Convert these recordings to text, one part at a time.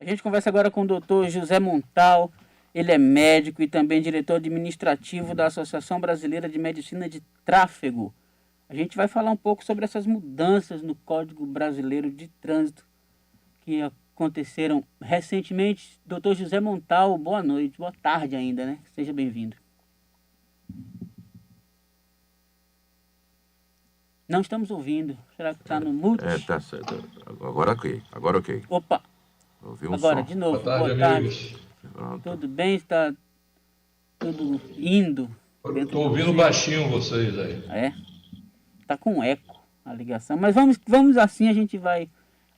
A gente conversa agora com o doutor José Montal. Ele é médico e também diretor administrativo da Associação Brasileira de Medicina de Tráfego. A gente vai falar um pouco sobre essas mudanças no Código Brasileiro de Trânsito que aconteceram recentemente. Doutor José Montal, boa noite, boa tarde ainda, né? Seja bem-vindo. Não estamos ouvindo. Será que está no mute? Tá certo. Agora ok, agora ok. Opa, Ouvi um agora som. de Boa novo. tarde, Boa tarde. amigos. Pronto. Tudo bem? Está tudo indo dentro Estou do ouvindo possível? baixinho vocês aí. É, tá com eco a ligação, mas vamos assim, a gente vai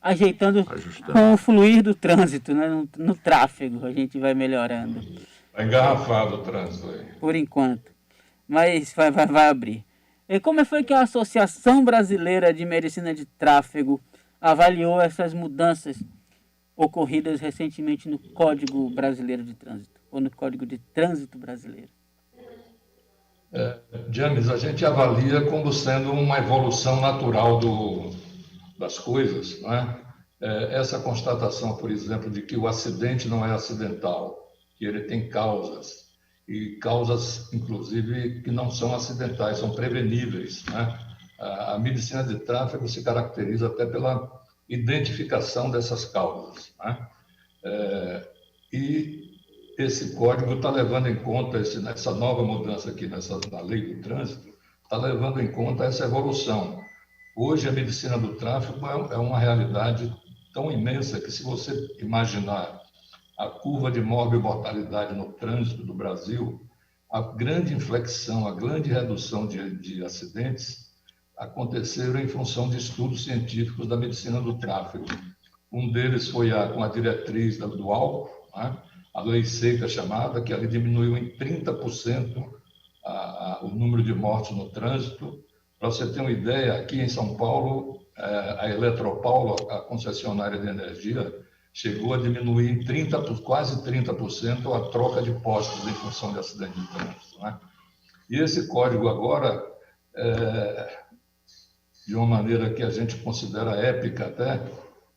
ajeitando Ajustando. com o fluir do trânsito, né? No tráfego, a gente vai melhorando, Está engarrafado o trânsito aí. por enquanto. Mas vai abrir. E como foi que a Associação Brasileira de Medicina de Tráfego avaliou essas mudanças ocorridas recentemente no Código Brasileiro de Trânsito, ou no Código de Trânsito Brasileiro? James, a gente avalia como sendo uma evolução natural das coisas, não é? Essa constatação, por exemplo, de que o acidente não é acidental, que ele tem causas, e causas, inclusive, que não são acidentais, são preveníveis, né? A medicina de tráfego se caracteriza até pela identificação dessas causas, né? E esse código está levando em conta, essa nova mudança aqui na lei do trânsito, está levando em conta essa evolução. Hoje, a medicina do tráfego é uma realidade tão imensa que, se você imaginar a curva de mortalidade no trânsito do Brasil, a grande inflexão, a grande redução de acidentes aconteceram em função de estudos científicos da medicina do tráfego. Um deles foi com a diretriz do álcool, né? A lei seca chamada, que ali diminuiu em 30% o número de mortes no trânsito. Para você ter uma ideia, aqui em São Paulo, a Eletropaulo, a concessionária de energia, chegou a diminuir em quase 30% a troca de postos em função de acidente de trânsito, né? E esse código agora, de uma maneira que a gente considera épica até,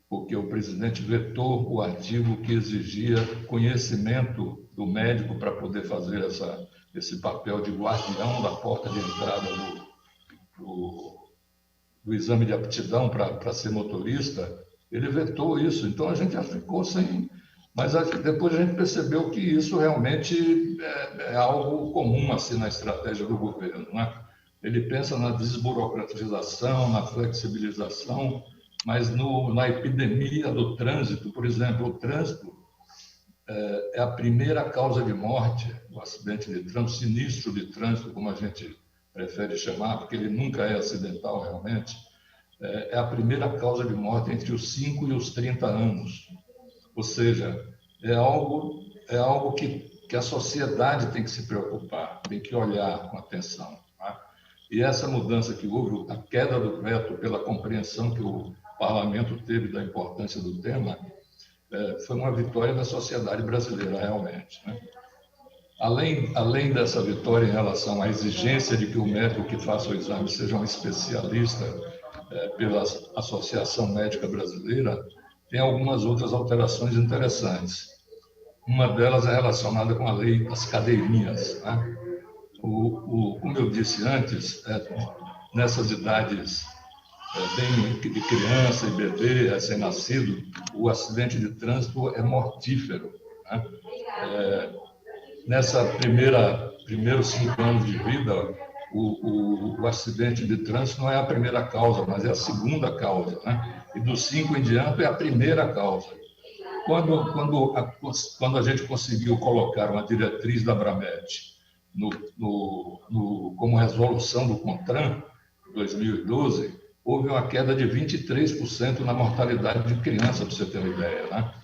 porque o presidente vetou o artigo que exigia conhecimento do médico para poder fazer esse papel de guardião da porta de entrada do exame de aptidão para ser motorista. Ele vetou isso, então a gente já ficou sem... Mas depois a gente percebeu que isso realmente é algo comum assim, na estratégia do governo, né? Ele pensa na desburocratização, na flexibilização, mas na epidemia do trânsito, por exemplo, o trânsito é a primeira causa de morte, o acidente de trânsito, sinistro de trânsito, como a gente prefere chamar, porque ele nunca é acidental realmente, é a primeira causa de morte entre os 5 e os 30 anos. Ou seja, é algo que a sociedade tem que se preocupar, tem que olhar com atenção. Tá? E essa mudança que houve, a queda do veto pela compreensão que o parlamento teve da importância do tema, foi uma vitória da sociedade brasileira, realmente, né? Além dessa vitória em relação à exigência de que o médico que faça o exame seja um especialista pela Associação Médica Brasileira, tem algumas outras alterações interessantes. Uma delas é relacionada com a lei das cadeirinhas, né? Como eu disse antes, nessas idades bem de criança e bebê, recém-nascido, o acidente de trânsito é mortífero, né? Nessa primeiros 5 anos de vida, o acidente de trânsito não é a primeira causa, mas é a segunda causa, né? E dos 5 em diante é a primeira causa. Quando a gente conseguiu colocar uma diretriz da Abramet como resolução do CONTRAN, 2012, houve uma queda de 23% na mortalidade de criança, para você ter uma ideia, né?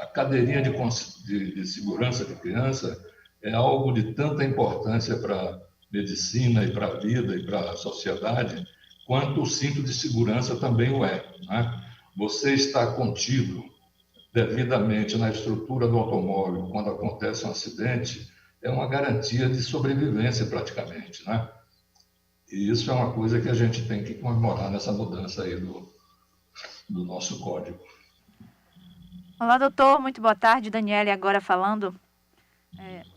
A cadeirinha de segurança de criança é algo de tanta importância para a medicina e para a vida e para a sociedade, quanto o cinto de segurança também o é, né? Você está contido devidamente na estrutura do automóvel quando acontece um acidente, é uma garantia de sobrevivência praticamente, né? E isso é uma coisa que a gente tem que comemorar nessa mudança aí do nosso código. Olá, doutor. Muito boa tarde. Daniele agora falando.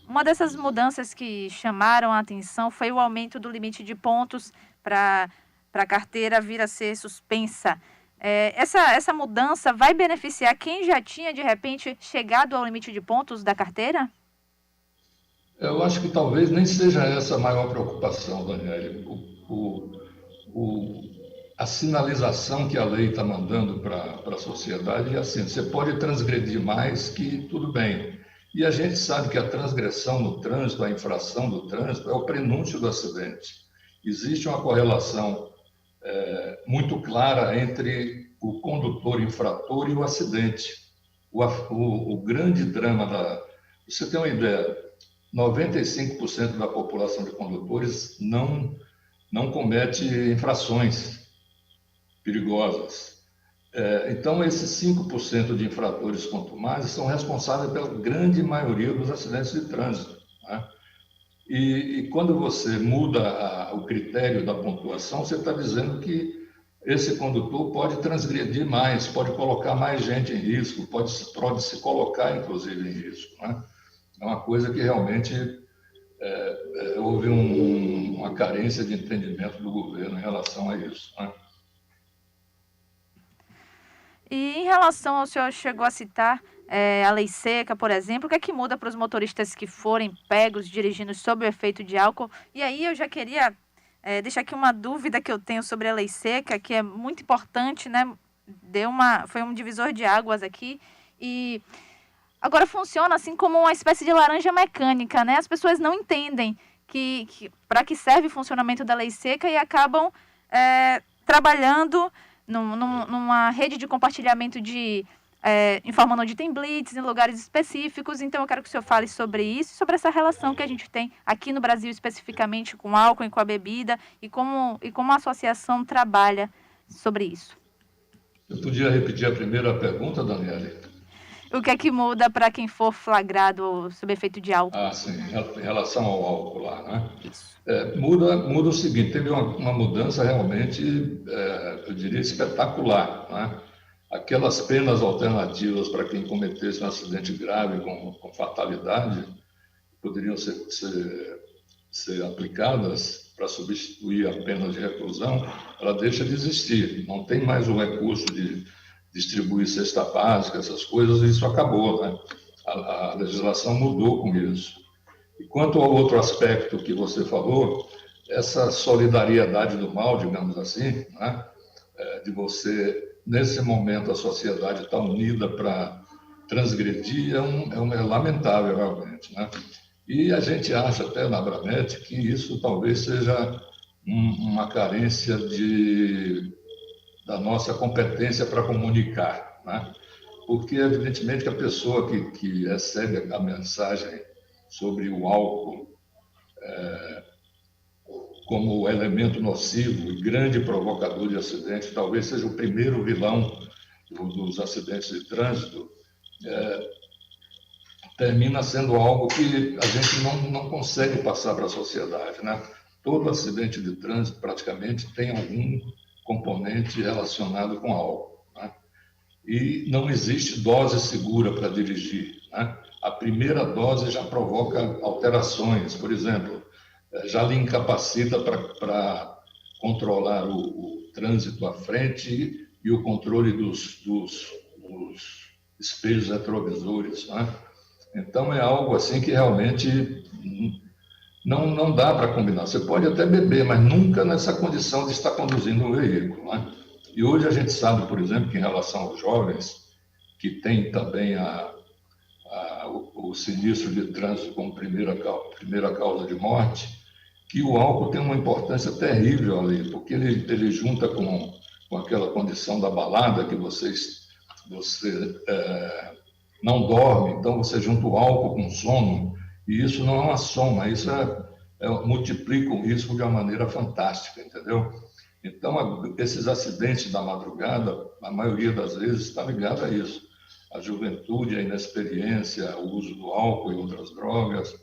Uma dessas mudanças que chamaram a atenção foi o aumento do limite de pontos para a carteira vir a ser suspensa. Essa mudança vai beneficiar quem já tinha, de repente, chegado ao limite de pontos da carteira? Eu acho que talvez nem seja essa a maior preocupação, Daniel. A sinalização que a lei está mandando para a sociedade é assim: você pode transgredir mais, que tudo bem. E a gente sabe que a transgressão no trânsito, a infração do trânsito, é o prenúncio do acidente. Existe uma correlação muito clara entre o condutor infrator e o acidente. O grande drama Você tem uma ideia, 95% da população de condutores não comete infrações perigosas. Então, esses 5% de infratores contumazes são responsáveis pela grande maioria dos acidentes de trânsito, né? E quando você muda o critério da pontuação, você está dizendo que esse condutor pode transgredir mais, pode colocar mais gente em risco, pode se colocar, inclusive, em risco, né? É uma coisa que realmente houve uma carência de entendimento do governo em relação a isso, né? E em relação ao senhor chegou a citar a lei seca, por exemplo, o que é que muda para os motoristas que forem pegos dirigindo sob o efeito de álcool? E aí eu já queria deixar aqui uma dúvida que eu tenho sobre a lei seca, que é muito importante, né? Foi um divisor de águas aqui e agora funciona assim como uma espécie de laranja mecânica, né? As pessoas não entendem para que serve o funcionamento da lei seca e acabam trabalhando numa rede de compartilhamento informando onde tem blitz, em lugares específicos. Então eu quero que o senhor fale sobre isso, sobre essa relação que a gente tem aqui no Brasil especificamente com o álcool e com a bebida e como a associação trabalha sobre isso. Eu podia repetir a primeira pergunta, Daniela? O que é que muda para quem for flagrado sob efeito de álcool? Ah, sim, em relação ao álcool lá, né? Isso. Muda o seguinte: teve uma mudança realmente, eu diria, espetacular, né? Aquelas penas alternativas para quem cometesse um acidente grave com fatalidade poderiam ser aplicadas para substituir a pena de reclusão, ela deixa de existir. Não tem mais o recurso de distribuir cesta básica, essas coisas, isso acabou, né? A legislação mudou com isso. E quanto ao outro aspecto que você falou, essa solidariedade do mal, digamos assim, né? De você, nesse momento, a sociedade está unida para transgredir, é lamentável, realmente, né? E a gente acha até na Abramet que isso talvez seja uma carência da nossa competência para comunicar, né? Porque, evidentemente, que a pessoa que recebe a mensagem sobre o álcool como elemento nocivo e grande provocador de acidente, talvez seja o primeiro vilão dos acidentes de trânsito, termina sendo algo que a gente não consegue passar para a sociedade, né? Todo acidente de trânsito, praticamente, tem algum componente relacionado com álcool, né? E não existe dose segura para dirigir, né? A primeira dose já provoca alterações, por exemplo, já lhe incapacita para controlar o trânsito à frente e o controle dos espelhos retrovisores, né? Então, é algo assim que realmente não dá para combinar. Você pode até beber, mas nunca nessa condição de estar conduzindo um veículo, né? E hoje a gente sabe, por exemplo, que em relação aos jovens, que tem também o sinistro de trânsito como primeira causa de morte, que o álcool tem uma importância terrível ali, porque ele junta com aquela condição da balada, que você não dorme, então você junta o álcool com sono, e isso não é uma soma, isso multiplica o risco de uma maneira fantástica, entendeu? Então, esses acidentes da madrugada, a maioria das vezes está ligado a isso. A juventude, a inexperiência, o uso do álcool e outras drogas,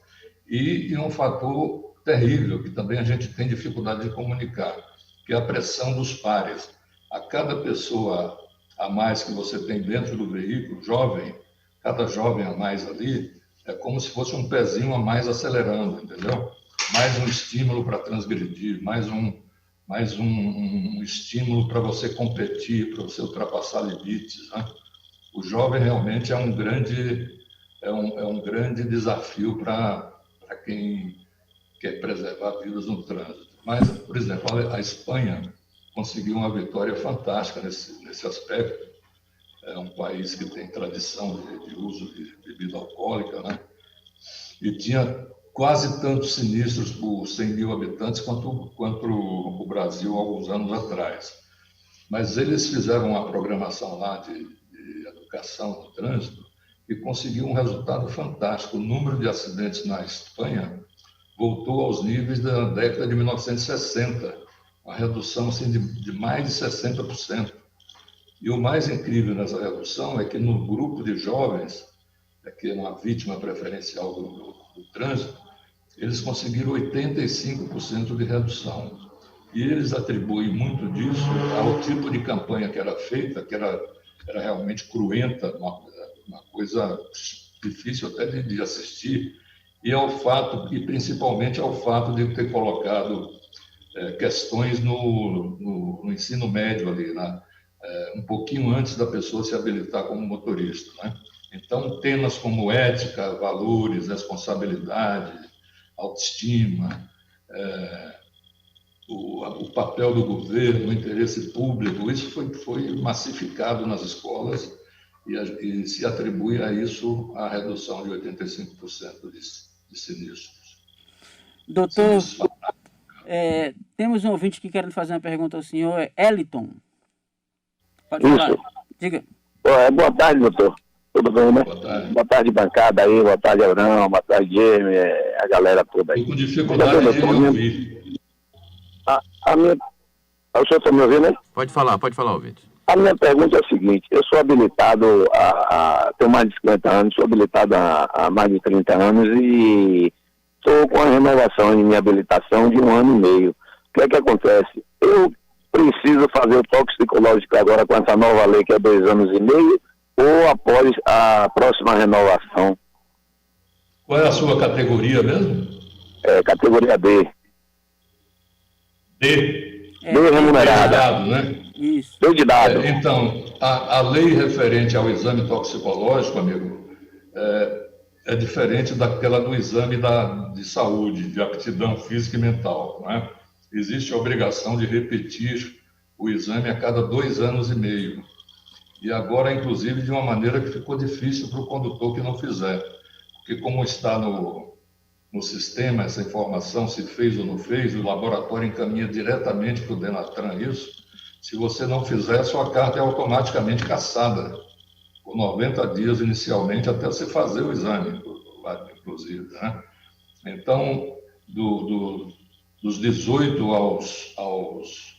e um fator terrível, que também a gente tem dificuldade de comunicar, que é a pressão dos pares. A cada pessoa a mais que você tem dentro do veículo, jovem, cada jovem a mais ali, é como se fosse um pezinho a mais acelerando, entendeu? Mais um estímulo para transgredir, mais um estímulo para você competir, para você ultrapassar limites, né? O jovem realmente é um grande desafio para quem quer preservar vidas no trânsito. Mas, por exemplo, a Espanha conseguiu uma vitória fantástica nesse aspecto. É um país que tem tradição de uso de bebida alcoólica, né? E tinha quase tantos sinistros por 100 mil habitantes quanto o Brasil há alguns anos atrás. Mas eles fizeram uma programação lá de educação no trânsito e conseguiu um resultado fantástico. O número de acidentes na Espanha voltou aos níveis da década de 1960, uma redução assim, de mais de 60%. E o mais incrível nessa redução é que no grupo de jovens, que é uma vítima preferencial do trânsito, eles conseguiram 85% de redução. E eles atribuem muito disso ao tipo de campanha que era feita, que era realmente cruenta, uma coisa difícil até de assistir, e principalmente ao fato de ter colocado questões no ensino médio ali, né? Um pouquinho antes da pessoa se habilitar como motorista, né? Então, temas como ética, valores, responsabilidade, autoestima, o papel do governo, o interesse público, isso foi massificado nas escolas e se atribui a isso a redução de 85% de sinistros. Doutor, temos um ouvinte que quer fazer uma pergunta ao senhor, Eliton. Pode falar. Diga. Boa tarde, doutor. Tudo bem, né? Boa tarde, bancada aí, boa tarde, Aurão, boa tarde, Jaime, a galera toda aí. Estou com dificuldade de ouvir. O senhor está me ouvindo, né? Pode falar, ouvinte. A minha pergunta é a seguinte: eu sou habilitado tenho mais de 50 anos, sou habilitado há mais de 30 anos e estou com a renovação de minha habilitação de 1 ano e meio. O que é que acontece? Eu preciso fazer o toxicológico agora com essa nova lei que é 2 anos e meio ou após a próxima renovação? Qual é a sua categoria mesmo? Categoria D. D. D remunerada. Dado, né? Isso. D de dado. Então, a lei referente ao exame toxicológico, amigo, é diferente daquela do exame de saúde, de aptidão física e mental, né? Existe a obrigação de repetir o exame a cada 2 anos e meio. E agora, inclusive, de uma maneira que ficou difícil para o condutor que não fizer. Porque como está no sistema essa informação, se fez ou não fez, o laboratório encaminha diretamente para o Denatran isso. Se você não fizer, sua carta é automaticamente cassada por 90 dias inicialmente, até você fazer o exame, inclusive, né? Então, dos 18 aos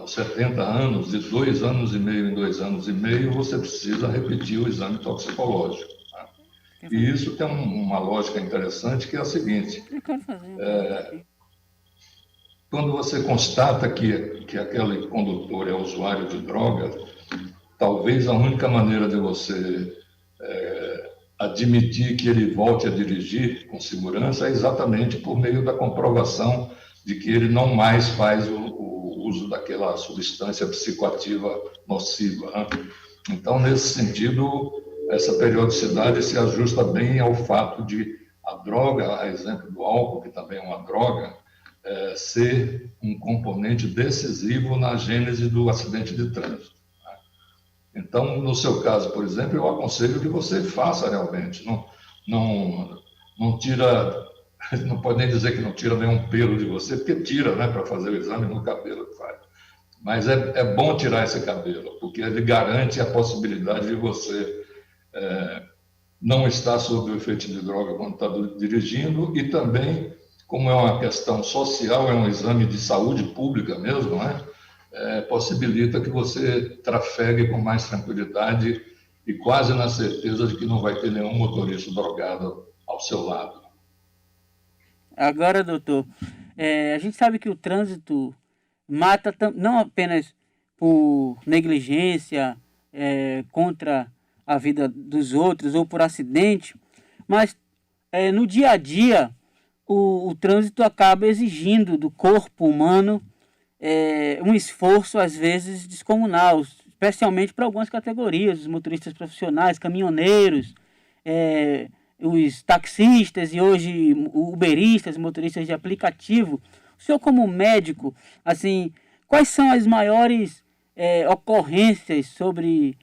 70 anos, de 2 anos e meio em 2 anos e meio, você precisa repetir o exame toxicológico. Tá? E isso tem uma lógica interessante, que é a seguinte: quando você constata que aquele condutor é usuário de droga, talvez a única maneira de você admitir que ele volte a dirigir com segurança é exatamente por meio da comprovação de que ele não mais faz o uso daquela substância psicoativa nociva, né? Então, nesse sentido, essa periodicidade se ajusta bem ao fato de a droga, a exemplo do álcool, que também é uma droga, ser um componente decisivo na gênese do acidente de trânsito. Então, no seu caso, por exemplo, eu aconselho que você faça realmente. Não tira, não pode nem dizer que não tira nenhum pelo de você, porque tira, né, para fazer o exame no cabelo que faz. Mas é bom tirar esse cabelo, porque ele garante a possibilidade de você não estar sob o efeito de droga quando está dirigindo, e também, como é uma questão social, é um exame de saúde pública mesmo, né? Possibilita que você trafegue com mais tranquilidade e quase na certeza de que não vai ter nenhum motorista drogado ao seu lado. Agora, doutor, a gente sabe que o trânsito mata não apenas por negligência, contra a vida dos outros ou por acidente, mas no dia a dia o trânsito acaba exigindo do corpo humano um esforço às vezes descomunal, especialmente para algumas categorias, os motoristas profissionais, caminhoneiros, os taxistas e hoje uberistas, motoristas de aplicativo. O senhor, como médico, assim, quais são as maiores ocorrências sobre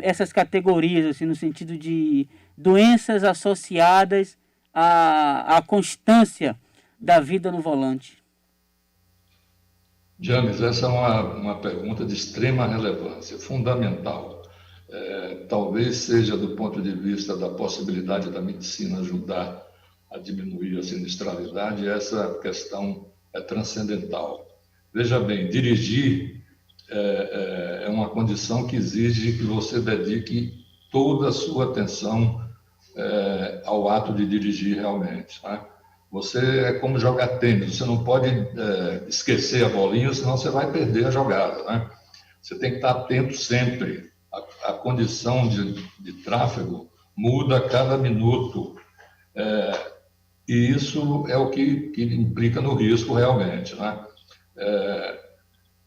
essas categorias, assim, no sentido de doenças associadas à constância da vida no volante? James, essa é uma pergunta de extrema relevância, fundamental. Talvez seja do ponto de vista da possibilidade da medicina ajudar a diminuir a sinistralidade, essa questão é transcendental. Veja bem, dirigir é uma condição que exige que você dedique toda a sua atenção ao ato de dirigir realmente, né? Você é como jogar tênis, você não pode esquecer a bolinha, senão você vai perder a jogada, né? Você tem que estar atento sempre. A condição de tráfego muda a cada minuto, e isso é o que implica no risco realmente, né?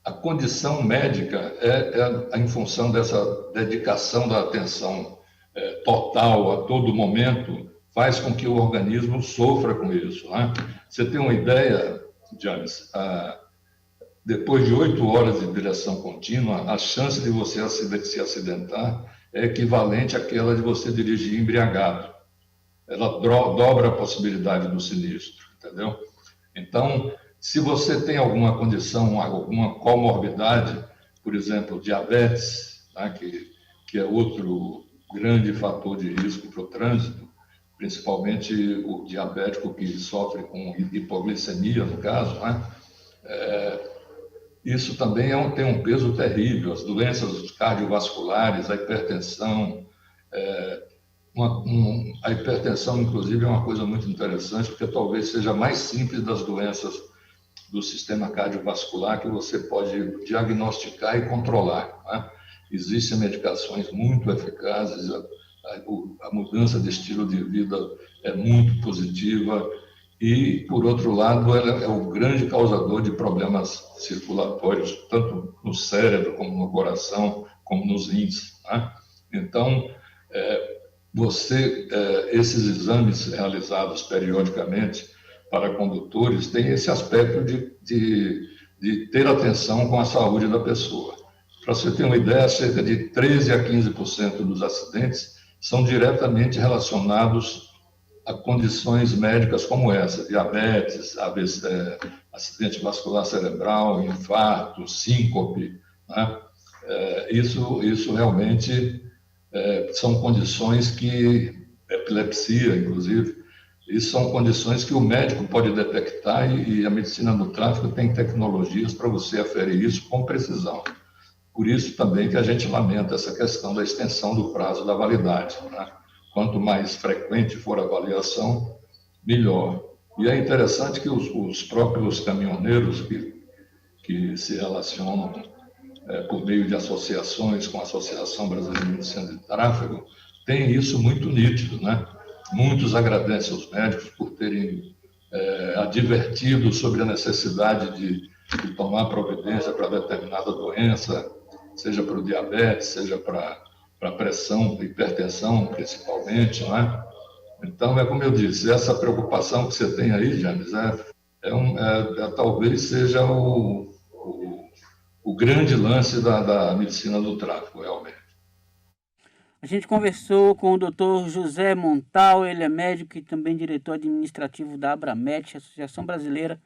A condição médica em função dessa dedicação da atenção total a todo momento, faz com que o organismo sofra com isso, né? Você tem uma ideia, James, depois de 8 horas de direção contínua, a chance de você se acidentar é equivalente àquela de você dirigir embriagado. Ela dobra a possibilidade do sinistro, entendeu? Então, se você tem alguma condição, alguma comorbidade, por exemplo, diabetes, né, que é outro grande fator de risco para o trânsito, principalmente o diabético que sofre com hipoglicemia, no caso, né? Isso também tem um peso terrível. As doenças cardiovasculares, a hipertensão. A hipertensão, inclusive, é uma coisa muito interessante, porque talvez seja a mais simples das doenças do sistema cardiovascular que você pode diagnosticar e controlar, né? Existem medicações muito eficazes, a mudança de estilo de vida é muito positiva e, por outro lado, ela é o grande causador de problemas circulatórios, tanto no cérebro, como no coração, como nos rins, né? Então, esses exames realizados periodicamente para condutores têm esse aspecto de ter atenção com a saúde da pessoa. Para você ter uma ideia, cerca de 13 a 15% dos acidentes são diretamente relacionados a condições médicas como essa: diabetes, acidente vascular cerebral, infarto, síncope, né? Isso realmente são condições epilepsia, inclusive, isso são condições que o médico pode detectar e a medicina do tráfego tem tecnologias para você aferir isso com precisão. Por isso também que a gente lamenta essa questão da extensão do prazo da validade, né? Quanto mais frequente for a avaliação, melhor. E é interessante que os próprios caminhoneiros que se relacionam por meio de associações com a Associação Brasileira de Medicina de Tráfego têm isso muito nítido, né? Muitos agradecem aos médicos por terem advertido sobre a necessidade de tomar providência para determinada doença, seja para o diabetes, seja para a pressão, hipertensão, principalmente, né? Então, como eu disse, essa preocupação que você tem aí, James, talvez seja o grande lance da medicina do tráfego, realmente. A gente conversou com o Dr. José Montal, ele é médico e também diretor administrativo da Abramet, Associação Brasileira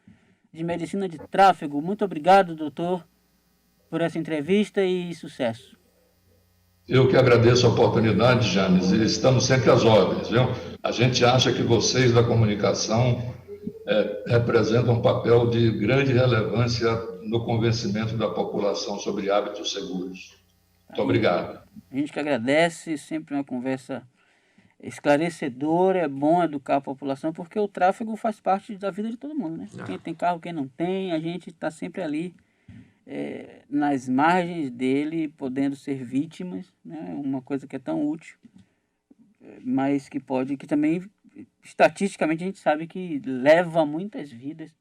de Medicina de Tráfego. Muito obrigado, doutor, por essa entrevista e sucesso. Eu que agradeço a oportunidade, James, e estamos sempre às ordens, viu? A gente acha que vocês da comunicação representam um papel de grande relevância no convencimento da população sobre hábitos seguros. Muito obrigado. A gente que agradece, sempre uma conversa esclarecedora, é bom educar a população, porque o tráfego faz parte da vida de todo mundo, né? Quem tem carro, quem não tem, a gente está sempre ali nas margens dele, podendo ser vítimas, né? Uma coisa que é tão útil, mas que também, estatisticamente, a gente sabe que leva muitas vidas